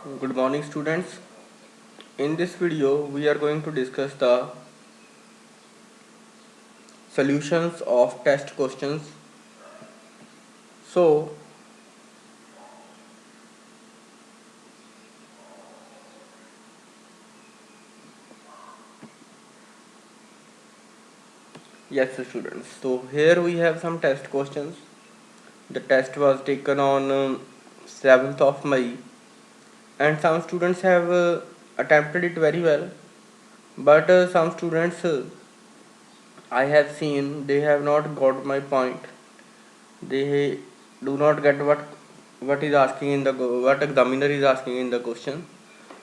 Good morning, students. In this video we are going to discuss the solutions of test questions. So yes, students, so here we have some test questions. The test was taken on 7th of May, and some students have attempted it very well, but some students I have seen they have not got my point. They do not get what is asking in the what examiner is asking in the question.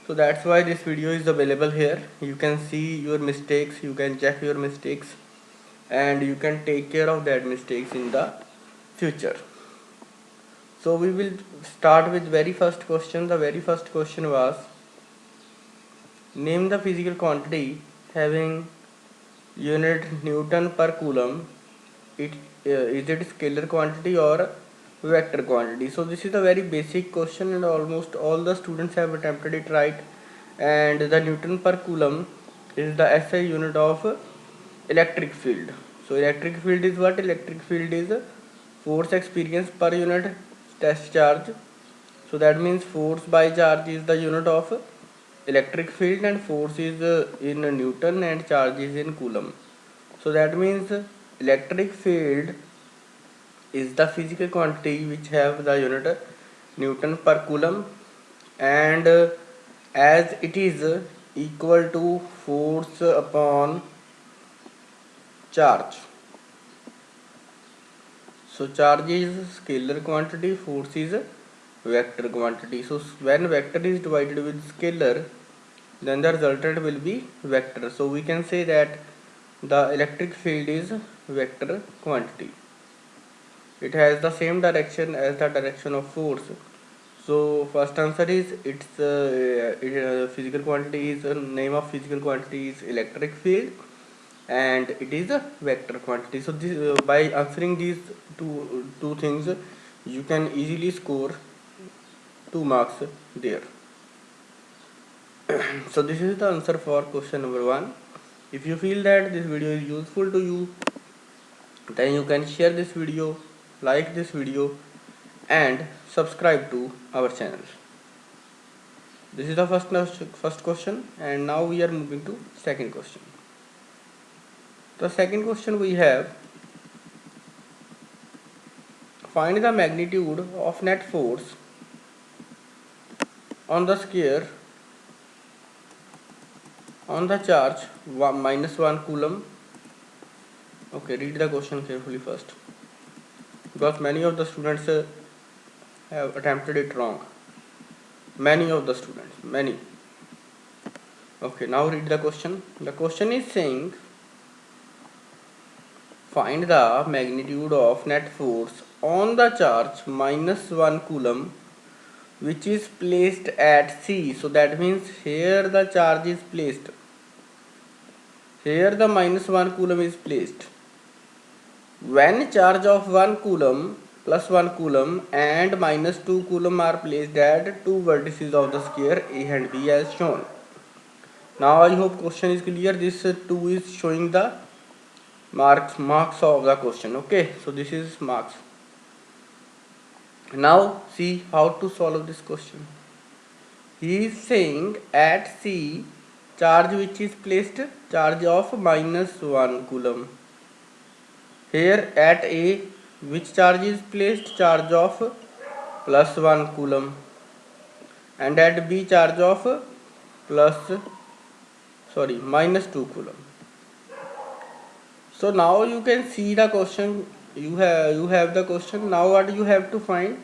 So that's why this video is available here. You can see your mistakes, you can check your mistakes, and you can take care of that mistakes in the future. So we will start with very first question. The very first question was, name the physical quantity having unit Newton per coulomb. Is it scalar quantity or vector quantity? So this is a very basic question, and almost all the students have attempted it right. And the Newton per coulomb is the SI unit of electric field. So electric field is what? Electric field is force experienced per unit test charge. So that means force by charge is the unit of electric field, and force is in Newton and charge is in coulomb. So that means electric field is the physical quantity which have the unit Newton per coulomb, and as it is equal to force upon charge. So charge is scalar quantity, force is vector quantity. So when vector is divided with scalar, then the resultant will be vector. So we can say that the electric field is vector quantity. It has the same direction as the direction of force. So first answer is physical quantity is name of physical quantity is electric field, and it is a vector quantity. So this by answering these two things, you can easily score 2 marks there. So this is the answer for question number 1. If you feel that this video is useful to you, then you can share this video, like this video, and subscribe to our channel. This is the first question, and now we are moving to second question. The second question we have, find the magnitude of net force on the sphere on the charge -1 coulomb. Okay, read the question carefully first, because many of the students have attempted it wrong. Many of the students, many. Okay, now read the question. The question is saying, find the magnitude of net force on the charge -1 coulomb which is placed at C. So that means here the charge is placed. Here the -1 coulomb is placed. When charge of 1 coulomb plus 1 coulomb and -2 coulomb are placed at two vertices of the sphere A and B as shown. Now I hope question is clear. This 2 is showing the marks of the question. Okay, so this is marks. Now see how to solve this question. He is saying at C charge which is placed, charge of -1 coulomb. Here at A which charge is placed, charge of +1 coulomb, and at B charge of -2 coulomb. So now you can see the question. You have the question. Now what you have to find?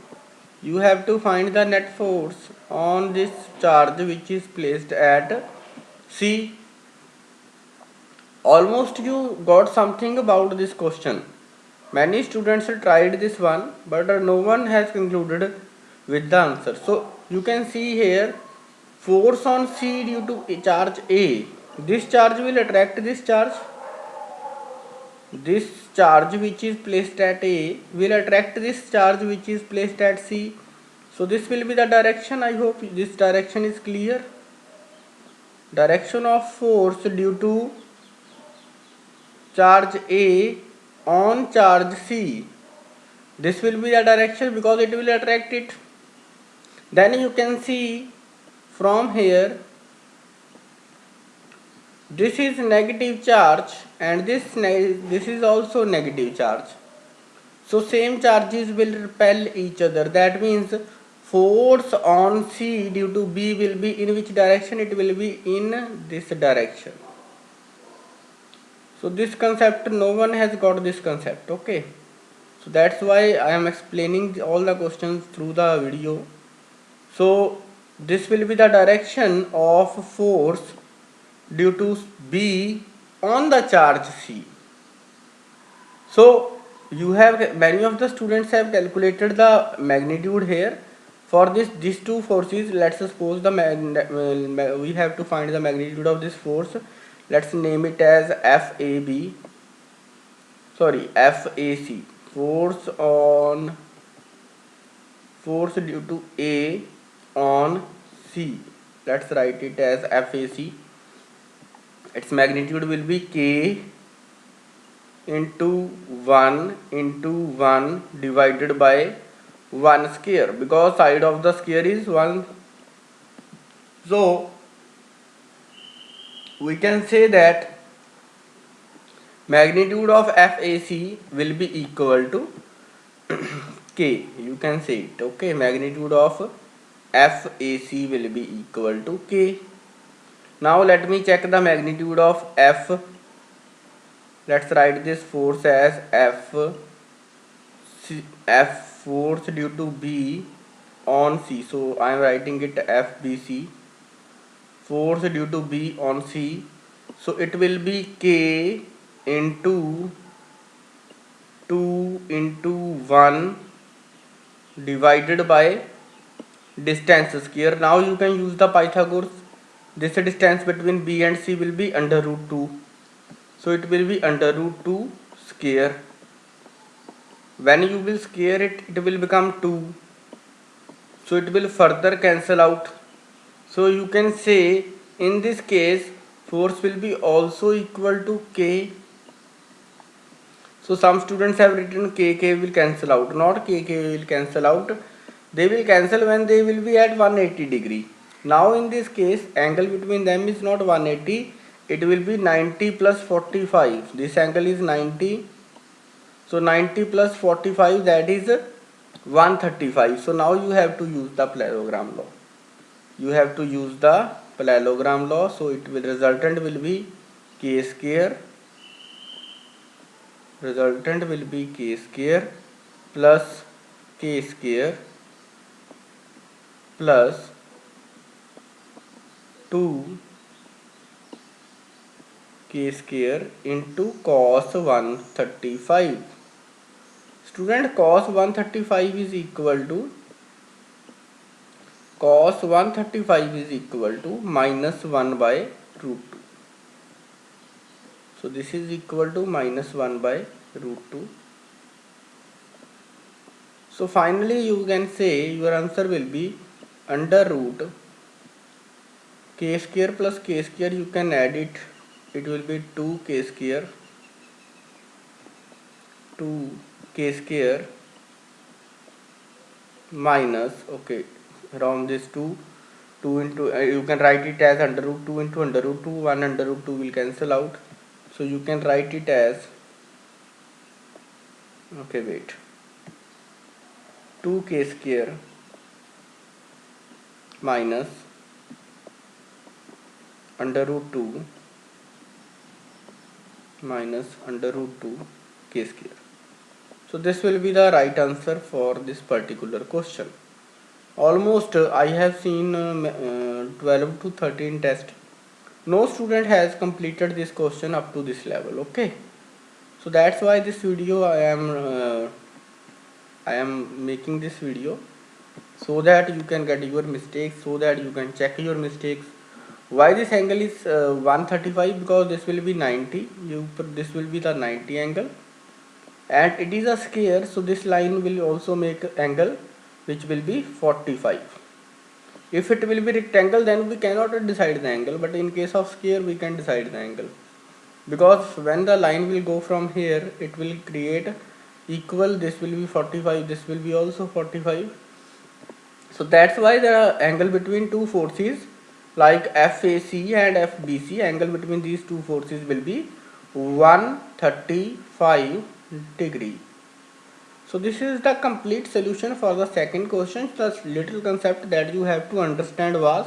You have to find the net force on this charge which is placed at C. Almost you got something about this question. Many students tried this one, but no one has concluded with the answer. So you can see here, force on C due to charge A. This charge will attract this charge. This charge which is placed at A will attract this charge which is placed at C. So this will be the direction. I hope this direction is clear. Direction of force due to charge A on charge C. This will be the direction because it will attract it. Then you can see from here, this is negative charge and this is also negative charge. So same charges will repel each other. That means force on C due to B will be in which direction? It will be in this direction. So this concept, no one has got this concept. Okay, so that's why I am explaining all the questions through the video. So this will be the direction of force due to B on the charge C. So you have, many of the students have calculated the magnitude here. For these two forces, let's suppose we have to find the magnitude of this force. Let's name it as FAC. Force due to A on C. Let's write it as FAC. Its magnitude will be K into 1 divided by 1 square, because side of the square is 1. So we can say that magnitude of FAC will be equal to K. You can say it. Okay, magnitude of FAC will be equal to K. Now let me check the magnitude of F. Let's write this force as F force due to B on C. So I am writing it FBC. Force due to B on C. So it will be K into 2 into 1 divided by distance square. Now you can use the Pythagoras. This distance between B and C will be under root 2. So it will be under root 2 square. When you will square it, it will become 2. So it will further cancel out. So you can say in this case force will be also equal to K. So some students have written K will cancel out. Not K will cancel out. They will cancel when they will be at 180 degree. Now in this case, angle between them is not 180. It will be 90 plus 45. This angle is 90. So 90 plus 45, that is 135. So now you have to use the parallelogram law. So it will resultant will be K square. Plus K square plus 2 K square into cos 135. Student, cos 135 is equal to minus 1 by root 2. So this is equal to minus 1 by root 2. So finally you can say your answer will be under root K square plus K square. You can add it. It will be 2K square minus, okay, around this 2 into you can write it as under root 2 into under root 2. 1 under root 2 will cancel out. So you can write it as, okay, wait, 2K square minus under root 2 minus under root 2 K square. So this will be the right answer for this particular question. Almost I have seen 12 to 13 tests. No student has completed this question up to this level. Okay, so that's why this video I am making this video, so that you can get your mistakes, so that you can check your mistakes. Why this angle is 135? Because this will be 90. This will be the 90 angle, and it is a square, so this line will also make angle which will be 45. If it will be rectangle, then we cannot decide the angle, but in case of sphere we can decide the angle, because when the line will go from here, it will create equal, this will be 45, this will be also 45. So that's why the angle between two forces like FAC and FBC, angle between these two forces will be 135 degree. So this is the complete solution for the second question. The little concept that you have to understand was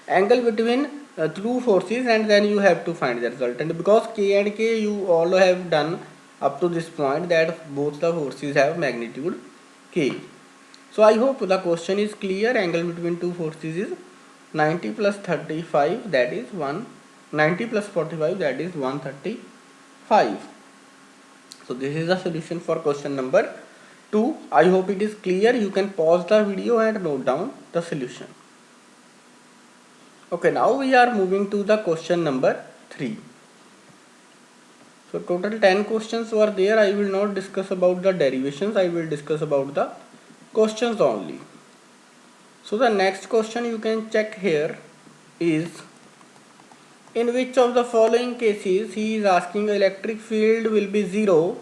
angle between two forces, and then you have to find the resultant, because K and K you all have done up to this point, that both the forces have magnitude K. So I hope the question is clear. Angle between two forces is 90 plus 35, that is 90 plus 45, that is 135. So this is the solution for question number 2. I hope it is clear. You can pause the video and note down the solution. Okay, now we are moving to the question number 3. So total 10 questions were there. I will not discuss about the derivations. I will discuss about the questions only. So the next question you can check here is, in which of the following cases he is asking electric field will be 0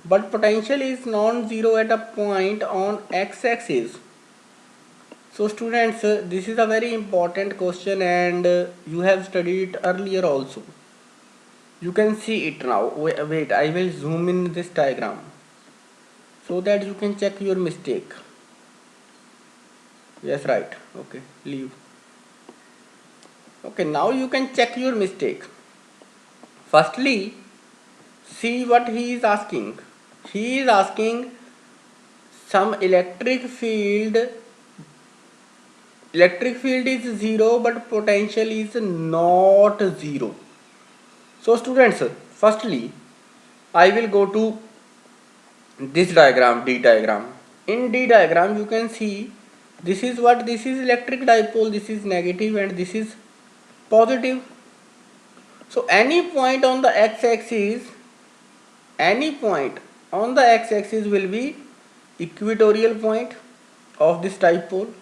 but potential is non-zero at a point on x-axis. So students, this is a very important question, and you have studied it earlier also. You can see it now. Wait, I will zoom in this diagram so that you can check your mistake. Yes, right. Okay, leave. Okay, now you can check your mistake. Firstly, see what he is asking. He is asking some electric field is 0 but potential is not 0. So students, firstly I will go to this diagram, D diagram. In D diagram you can see this is what, this is electric dipole, this is negative and this is positive. So any point on the x-axis, will be equatorial point of this dipole.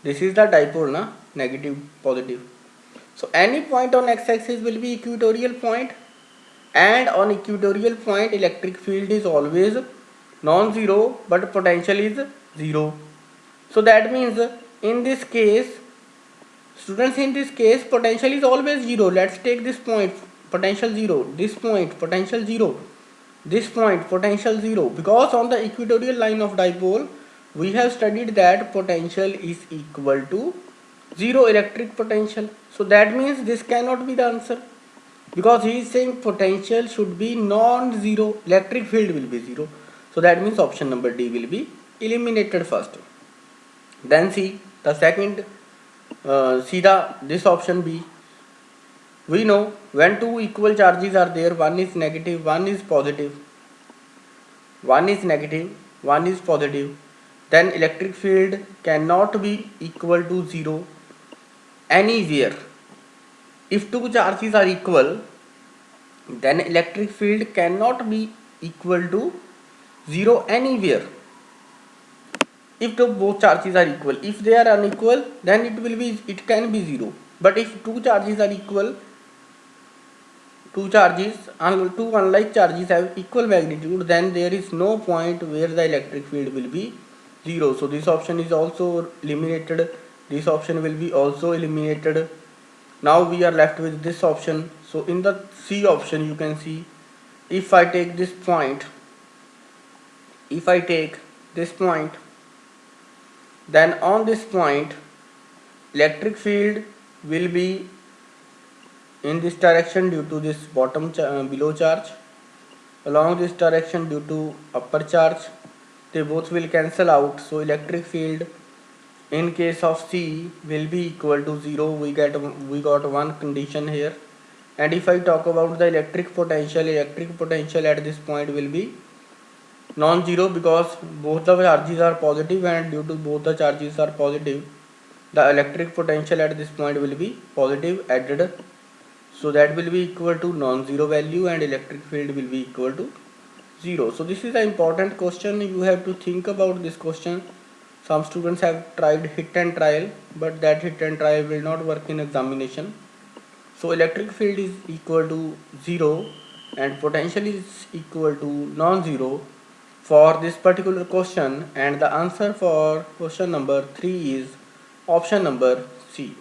This is the dipole, na, negative, positive. So any point on x-axis will be equatorial point, and on equatorial point electric field is always non-zero but potential is 0. So that means in this case, students, in this case potential is always 0. Let's take this point, potential 0, this point, potential 0, this point, potential 0, because on the equatorial line of dipole we have studied that potential is equal to 0 electric potential. So that means this cannot be the answer, because he is saying potential should be non-zero, electric field will be 0. So that means option number D will be eliminated first. Then see the second, this option B. We know when two equal charges are there, one is negative, one is positive, one is negative, one is positive, then electric field cannot be equal to 0 anywhere. If two charges are equal, then electric field cannot be equal to 0 anywhere. If both charges are equal, if they are unequal, then it can be 0. But if two charges are equal, two unlike charges have equal magnitude, then there is no point where the electric field will be 0. So this option is also eliminated. This option will be also eliminated. Now we are left with this option. So in the C option you can see, if I take this point, then on this point electric field will be in this direction due to this below charge, along this direction due to upper charge. They both will cancel out, so electric field in case of C will be equal to 0. We got one condition here. And if I talk about the electric potential at this point will be non-zero, because both the charges are positive, and due to both the charges are positive, the electric potential at this point will be positive added. So that will be equal to non-zero value, and electric field will be equal to 0. So this is an important question. You have to think about this question. Some students have tried hit and trial, but that hit and trial will not work in examination. So electric field is equal to 0 and potential is equal to non-zero for this particular question, and the answer for question number 3 is option number C.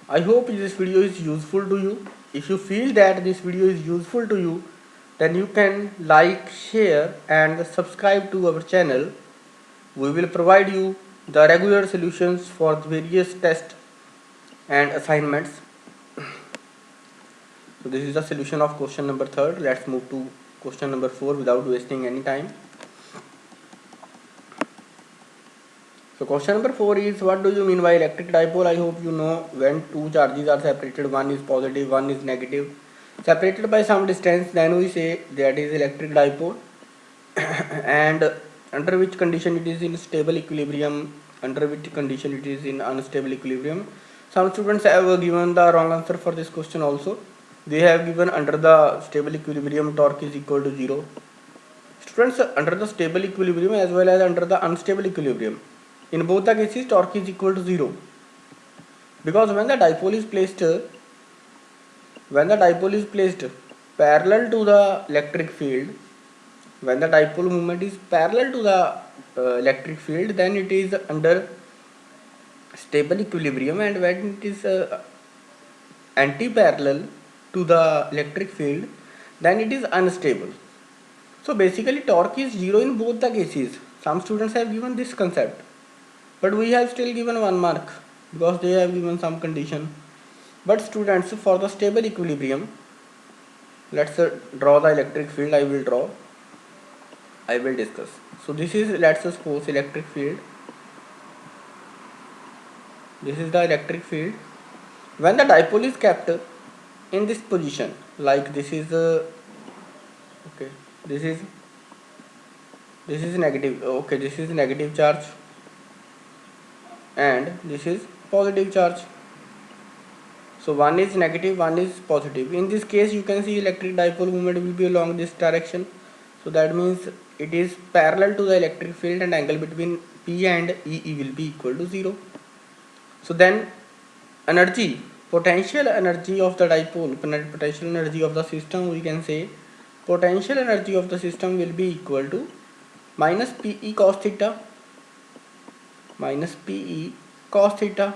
I hope this video is useful to you. If you feel that this video is useful to you, then you can like, share and subscribe to our channel. We will provide you the regular solutions for various tests and assignments. So this is the solution of question number 3. Let's move to question number 4 without wasting any time. So question number 4 is, what do you mean by electric dipole? I hope you know when two charges are separated, one is positive, one is negative, separated by some distance, then we say that is electric dipole. And under which condition it is in stable equilibrium, under which condition it is in unstable equilibrium. Some students have given the wrong answer for this question also. They have given under the stable equilibrium torque is equal to 0. Students, under the stable equilibrium as well as under the unstable equilibrium, in both the cases torque is equal to 0, because when the dipole is placed parallel to the electric field, when the dipole moment is parallel to the electric field, then it is under stable equilibrium, and when it is anti-parallel to the electric field, then it is unstable. So basically torque is 0 in both the cases. Some students have given this concept, but we have still given 1 mark because they have given some condition. But students, for the stable equilibrium, let's draw the electric field. I will discuss. So this is, let's suppose, electric field. This is the electric field. When the dipole is kept in this position, like this is okay, this is negative, okay, this is negative charge and this is positive charge. So one is negative, one is positive. In this case you can see electric dipole moment will be along this direction. So that means it is parallel to the electric field, and angle between P and EE will be equal to 0. So then energy, potential energy of the dipole, potential energy of the system, we can say potential energy of the system will be equal to minus PE cos theta, minus PE cos theta.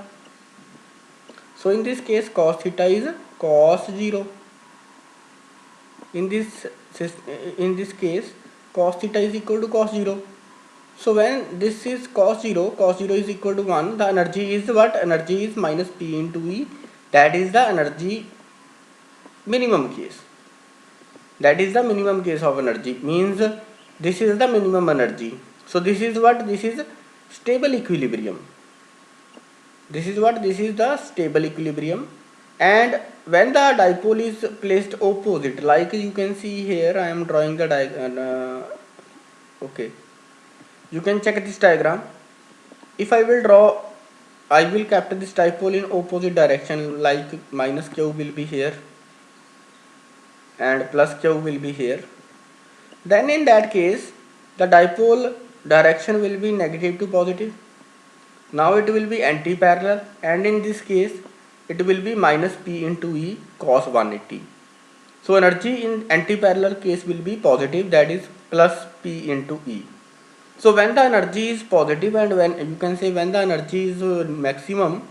So in this case cos theta is cos 0. In this case cos theta is equal to cos 0. So when this is cos 0 is equal to 1, the energy is what? Energy is minus P into E. That is the energy minimum case. That is the minimum case of energy. Means this is the minimum energy. So this is what? This is stable equilibrium. This is what? This is the stable equilibrium. And when the dipole is placed opposite, like you can see here, I am drawing the diagram. Okay, you can check this diagram. If I will draw, I will capture this dipole in opposite direction, like minus Q will be here and plus Q will be here. Then in that case the dipole direction will be negative to positive. Now it will be anti-parallel, and in this case it will be minus P into E cos 180. So energy in anti-parallel case will be positive, that is plus P into E. So when the energy is positive, and when you can say when the energy is maximum,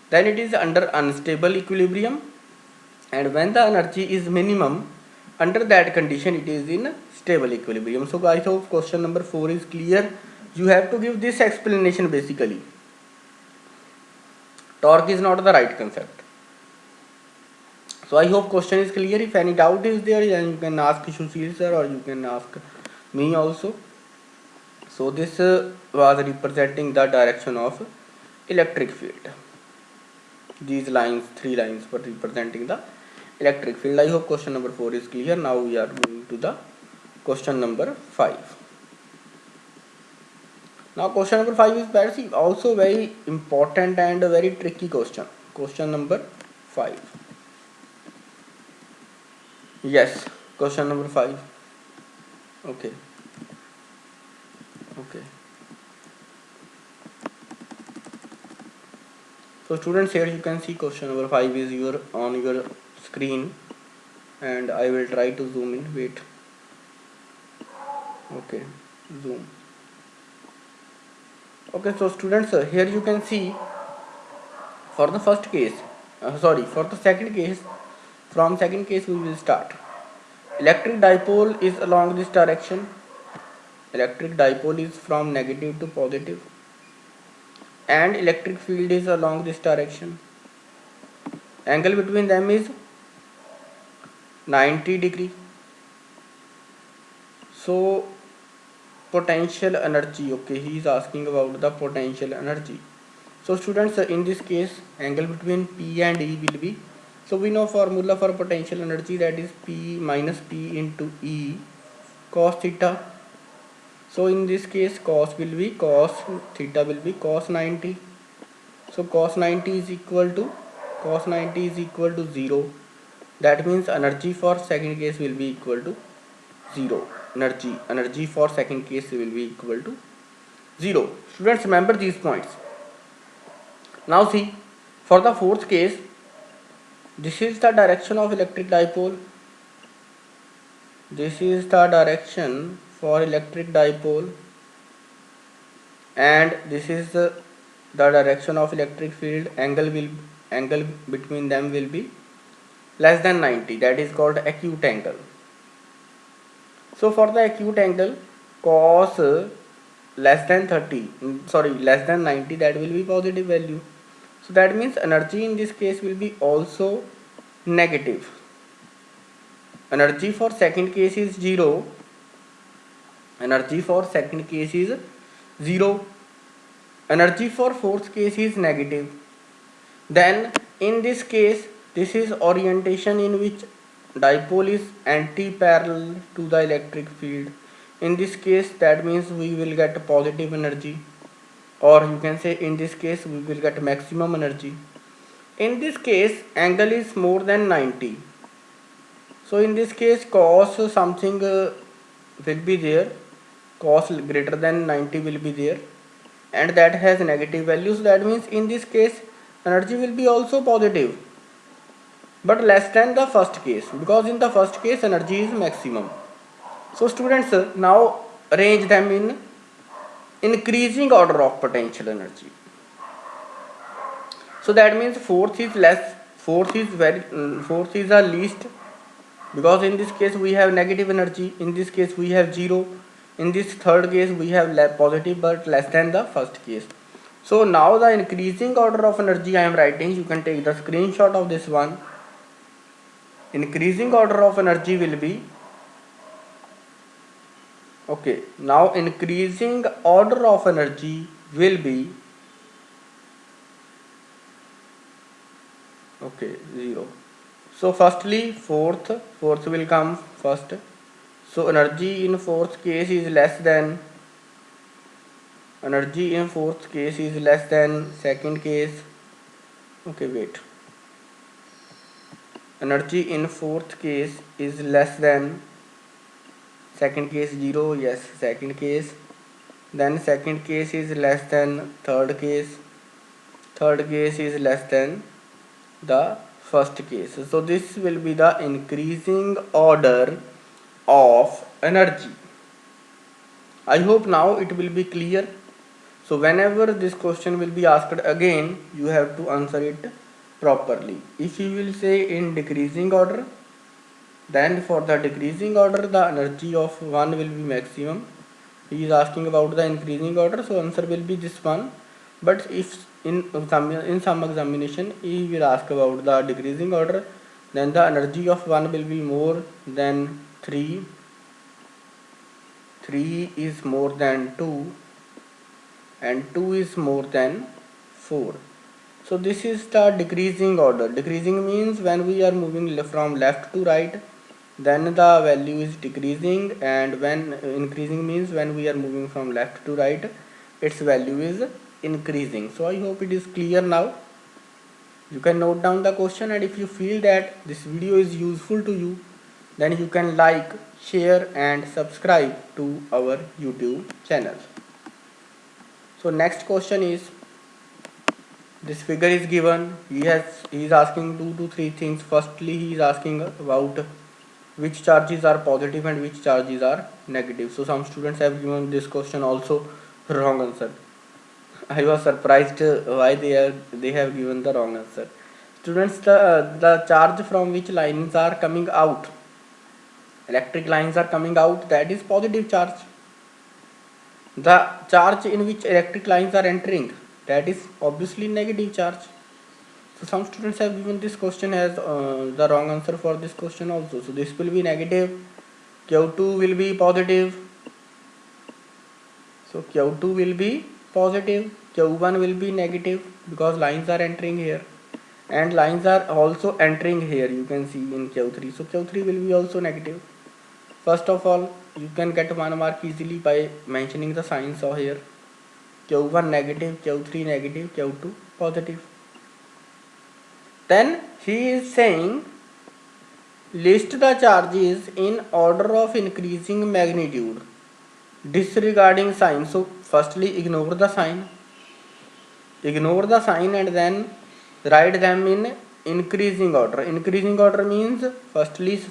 then it is under unstable equilibrium, and when the energy is minimum, under that condition it is in stable equilibrium. So I hope question number 4 is clear. You have to give this explanation basically. Torque is not the right concept. So I hope question is clear. If any doubt is there, then you can ask Sushil sir or you can ask me also. So this was representing the direction of electric field. These lines, 3 lines, were representing the electric field. I hope question number 4 is clear. Now we are moving to the question number 5. Now question number 5 is also very important and a very tricky question. Question number 5. Yes, question number 5. Okay. Okay. So students, here you can see question number 5 is your on your screen, and I will try to zoom in. Wait. Okay, zoom. Okay, so students, here you can see for the first case, for the second case, from second case we will start. Electric dipole is along this direction. Electric dipole is from negative to positive, and electric field is along this direction. Angle between them is 90 degree. So potential energy, okay, he is asking about the potential energy. So students, in this case angle between P and E will be, so we know formula for potential energy, that is P minus P into E cos theta. So in this case cos theta will be cos 90. So cos 90 is equal to 0. That means energy for second case will be equal to 0. Energy for second case will be equal to 0. Students, remember these points. Now see, for the fourth case, this is the direction of electric dipole. This is the direction for electric dipole, and this is the direction of electric field. Angle between them will be less than 90. That is called acute angle. So for the acute angle, cos less than 90, that will be positive value. So that means energy in this case will be also negative. Energy for second case is 0. Energy for second case is 0. Energy for fourth case is negative. Then in this case, this is orientation in which dipole is anti-parallel to the electric field. In this case, that means we will get positive energy, or you can say in this case we will get maximum energy. In this case angle is more than 90. So in this case cos something will be there, cos greater than 90 will be there, and that has negative values. That means in this case energy will be also positive, but less than the first case, because in the first case energy is maximum. So students, now arrange them in increasing order of potential energy. So that means fourth is the least, because in this case we have negative energy, in this case we have 0, in this third case we have positive but less than the first case. So now the increasing order of energy I am writing, you can take the screenshot of this one. Increasing order of energy will be, okay, now increasing order of energy will be, okay, 0. So firstly fourth will come first. So energy in fourth case is less than second case. Okay, wait. Energy in fourth case is less than second case, 0. Yes, second case. Then second case is less than third case. Third case is less than the first case. So this will be the increasing order of energy. I hope now it will be clear. So whenever this question will be asked again, you have to answer it properly. If you will say in decreasing order, then for the decreasing order the energy of 1 will be maximum. He is asking about the increasing order, so answer will be this one. But if in some examination he will ask about the decreasing order, then the energy of 1 will be more than 3, 3 is more than 2, and 2 is more than 4. So this is the decreasing order. Decreasing means when we are moving from left to right, then the value is decreasing, and when increasing means when we are moving from left to right, its value is increasing. So I hope it is clear now. You can note down the question, and if you feel that this video is useful to you, then you can like, share and subscribe to our YouTube channel. So next question is, this figure is given. He is asking 2 to 3 things. Firstly, he is asking about which charges are positive and which charges are negative. So some students have given this question also wrong answer. I was surprised why they have given the wrong answer. Students, the charge from which lines are coming out, electric lines are coming out, that is positive charge. The charge in which electric lines are entering, that is obviously negative charge. So some students have given this question as the wrong answer for this question also. So this will be negative, Q2 will be positive. So Q2 will be positive, Q1 will be negative because lines are entering here and lines are also entering here, you can see in Q3. So Q3 will be also negative. First of all, you can get 1 mark easily by mentioning the signs over here. Q1 negative, Q3 negative, Q2 positive. Then he is saying list the charges in order of increasing magnitude disregarding sign. So firstly ignore the sign and then write them in increasing order. Increasing order means firstly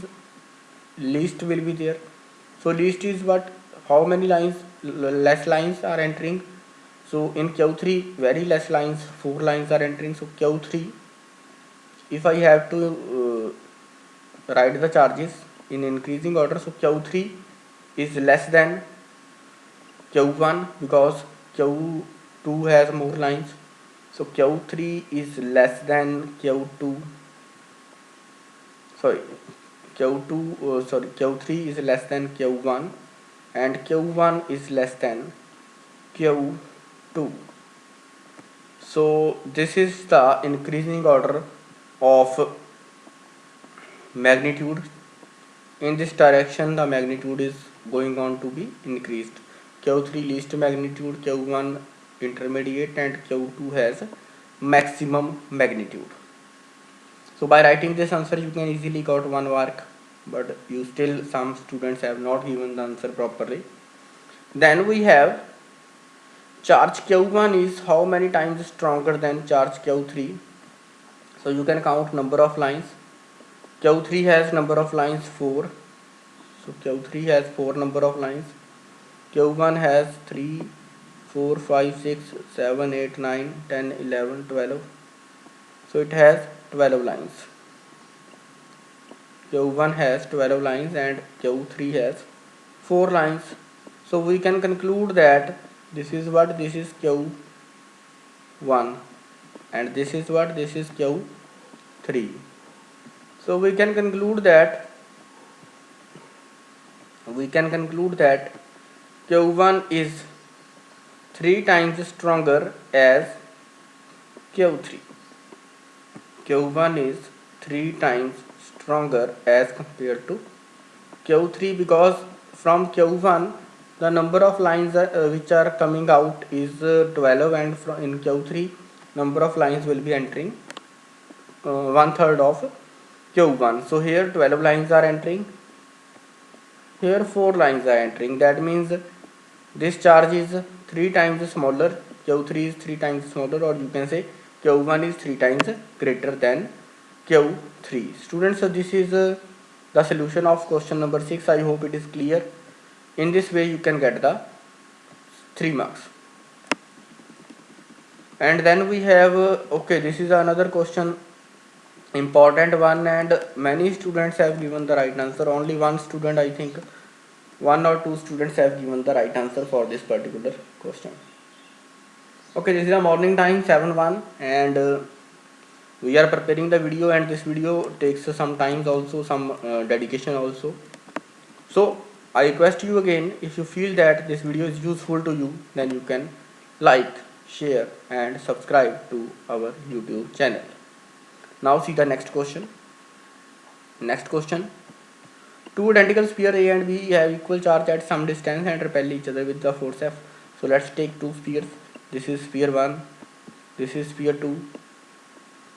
least will be there. So least is what, how many lines, less lines are entering. So in Q3 very less lines, 4 lines are entering. So Q3, if I have to write the charges in increasing order, so Q3 is less than Q1 because Q2 has more lines. So Q3 is less than Q2. Sorry, Q3 is less than Q1 and Q1 is less than Q2. So this is the increasing order of magnitude. In this direction the magnitude is going on to be increased. Q3 least magnitude, Q1 intermediate and Q2 has maximum magnitude. So by writing this answer you can easily got 1 mark, but you still, some students have not given the answer properly. Then we have charge Q1 is how many times stronger than charge Q3. So you can count number of lines. Q3 has number of lines 4. So Q3 has 4 number of lines. Q1 has 3, 4, 5, 6, 7, 8, 9, 10, 11, 12. So it has 12 lines. Q1 has 12 lines and Q3 has 4 lines. So we can conclude that this is what, this is Q1 and this is what, this is Q3. So we can conclude that Q1 is 3 times stronger as Q3. Q1 is 3 times stronger as compared to Q3 because from Q1 the number of lines which are coming out is 12 and in Q3 number of lines will be entering 1/3 of Q1. So here 12 lines are entering, here 4 lines are entering. That means this charge is 3 times smaller, Q3 is 3 times smaller, or you can say Q1 is 3 times greater than Q3. Students, so this is the solution of question number 6. I hope it is clear. In this way you can get the 3 marks. And then we have okay, this is another question, important one, and many students have given the right answer. Only one student, I think 1 or 2 students have given the right answer for this particular question. Okay, this is the morning time 7:01 and we are preparing the video, and this video takes some time also, some dedication also. So I request you again, if you feel that this video is useful to you, then you can like, share and subscribe to our YouTube channel. Now see the next question. Next question. Two identical sphere A and B have equal charge at some distance and repel each other with the force F. So let's take two spheres. This is sphere 1, this is sphere 2,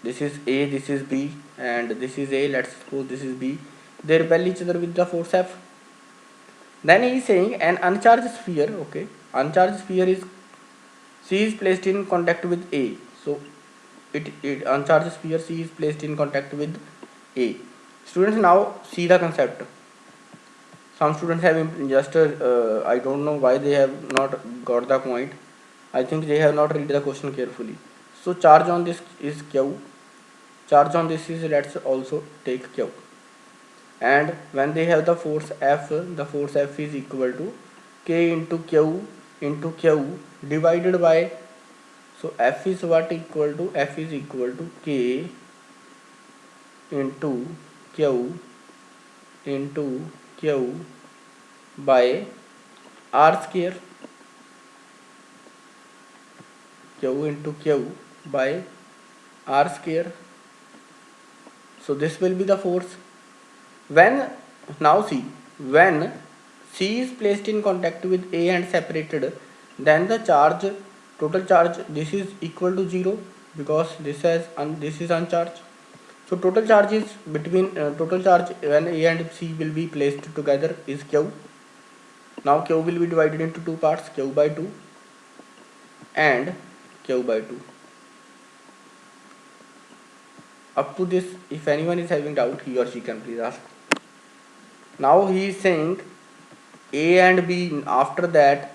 this is A, this is B, and this is A, let's suppose this is B, they repel each other with the force F. Then he is saying an uncharged sphere, okay, uncharged sphere is C is placed in contact with A. So it uncharged sphere C is placed in contact with A. Students, now see the concept. Some students have just I don't know why they have not got the point. I think they have not read the question carefully. So charge on this is Q. Charge on this is, let's also take Q. And when they have the force F, the force F is equal to K into Q divided by, so F is what equal to, F is equal to K into Q into Q by R square. Q into Q by R square. So this will be the force. When, now see, when C is placed in contact with A and separated, then the charge, total charge, this is equal to 0 because this is uncharged. So total charge is between total charge when A and C will be placed together is Q. Now Q will be divided into two parts, Q by 2 and Q by 2. Up to this, if anyone is having doubt, he or she can please ask. Now he is saying A and B, after that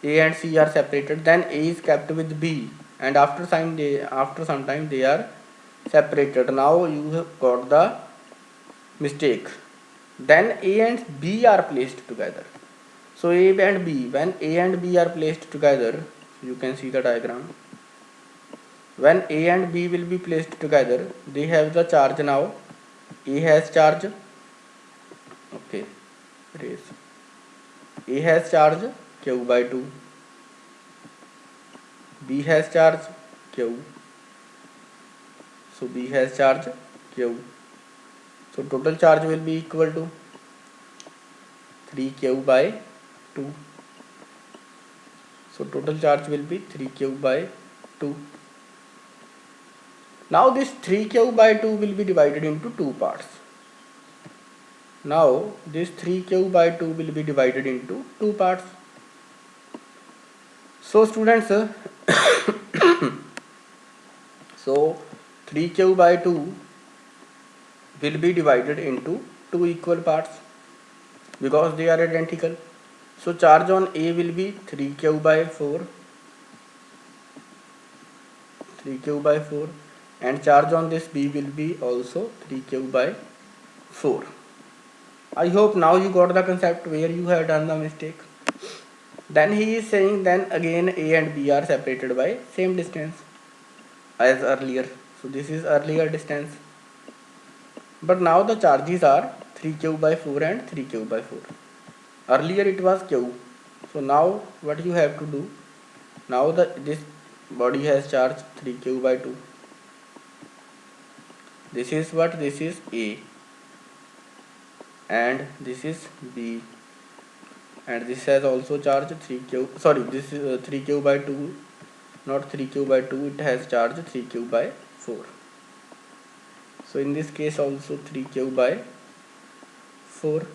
A and C are separated, then A is kept with B, and after some time they are separated. Now you have got the mistake. Then A and B are placed together. So A and B, when A and B are placed together, you can see the diagram. When A and B will be placed together, they have the charge now. A has charge, okay, raise. A has charge Q by 2. B has charge Q. So B has charge Q. So total charge will be equal to 3Q by 2. So total charge will be 3Q by 2. Now this 3Q by 2 will be divided into two parts. Now this 3Q by 2 will be divided into two parts. So students, so 3Q by 2 will be divided into two equal parts because they are identical. So charge on A will be 3Q by 4, 3Q by 4, and charge on this B will be also 3Q by 4. I hope now you got the concept where you have done the mistake. Then he is saying then again A and B are separated by same distance as earlier. So this is earlier distance. But now the charges are 3Q by 4 and 3Q by 4. Earlier it was Q. So now what you have to do, now this body has charge 3Q by 2. This is what? This is A. And this is B. And this has also charge 3Q. Sorry, this is 3Q by 2. Not 3Q by 2. It has charge 3Q by 4. So in this case also 3Q by 4.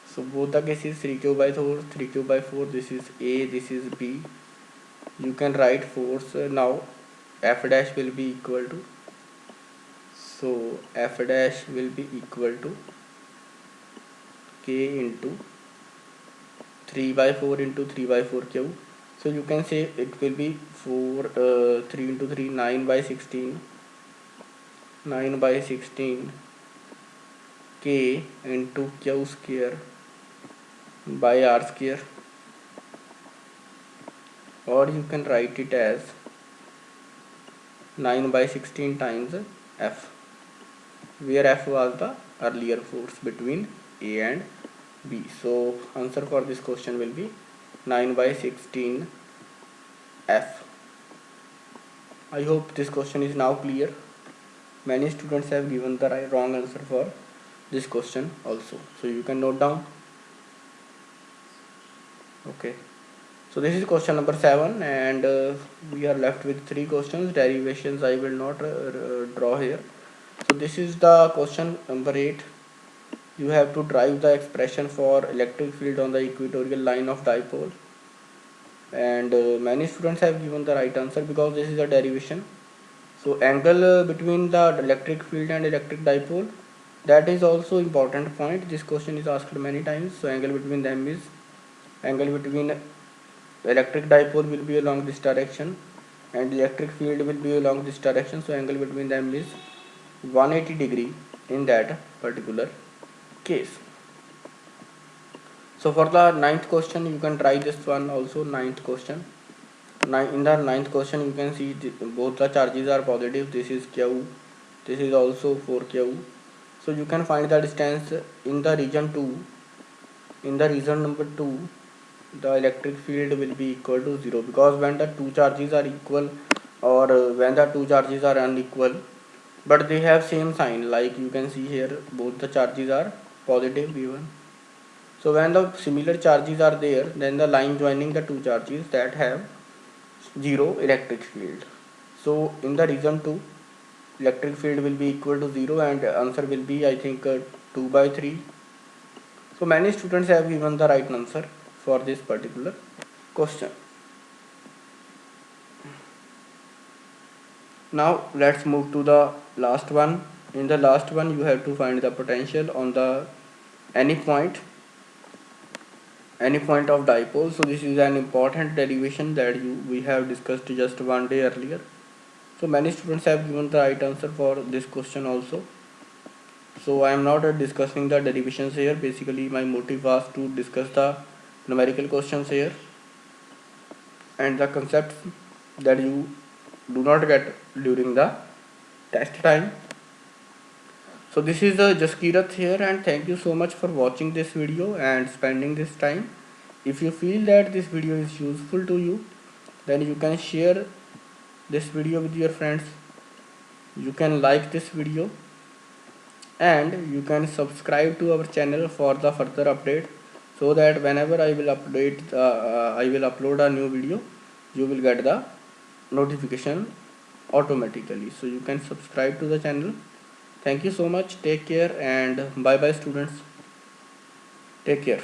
So both the cases 3Q by 4, 3Q by 4. This is A, this is B. You can write force now. F dash will be equal to, so F dash will be equal to K into 3 by 4 into 3 by 4 Q. So you can say it will be 3 into 3, 9 by 16, 9 by 16 K into Q square by R square, or you can write it as 9 by 16 times F, where F was the earlier force between A and B. So answer for this question will be 9 by 16 F. I hope this question is now clear. Many students have given the wrong answer for this question also, so you can note down. Okay, so this is question number 7, and we are left with 3 questions. Derivations I will not draw here. So this is the question number 8. You have to derive the expression for electric field on the equatorial line of dipole, and many students have given the right answer because this is a derivation. So angle between the electric field and electric dipole, that is also important point. This question is asked many times. So angle between them is, angle between electric dipole will be along this direction and electric field will be along this direction. So angle between them is 180 degree in that particular case. So for the ninth question, you can try this one also. Ninth question. In the ninth question, you can see both the charges are positive. This is Q, this is also 4Q. So you can find the distance in the region 2. In the region number 2, the electric field will be equal to 0, because when the two charges are equal, or when the two charges are unequal but they have same sign, like you can see here both the charges are positive V1. So when the similar charges are there, then the line joining the two charges that have zero electric field. So in the region 2, electric field will be equal to 0 and answer will be, I think, 2 by 3. So many students have given the right answer for this particular question. Now let's move to the last one. In the last one, you have to find the potential on the any point of dipole. So this is an important derivation that we have discussed just one day earlier. So many students have given the right answer for this question also. So I am not discussing the derivations here. Basically my motive was to discuss the numerical questions here and the concepts that you do not get during the test time. So this is Jaskirat here, and thank you so much for watching this video and spending this time. If you feel that this video is useful to you, then you can share this video with your friends. You can like this video and you can subscribe to our channel for the further update, so that whenever I will upload a new video, you will get the notification automatically. So you can subscribe to the channel. Thank you so much. Take care and bye bye students. Take care.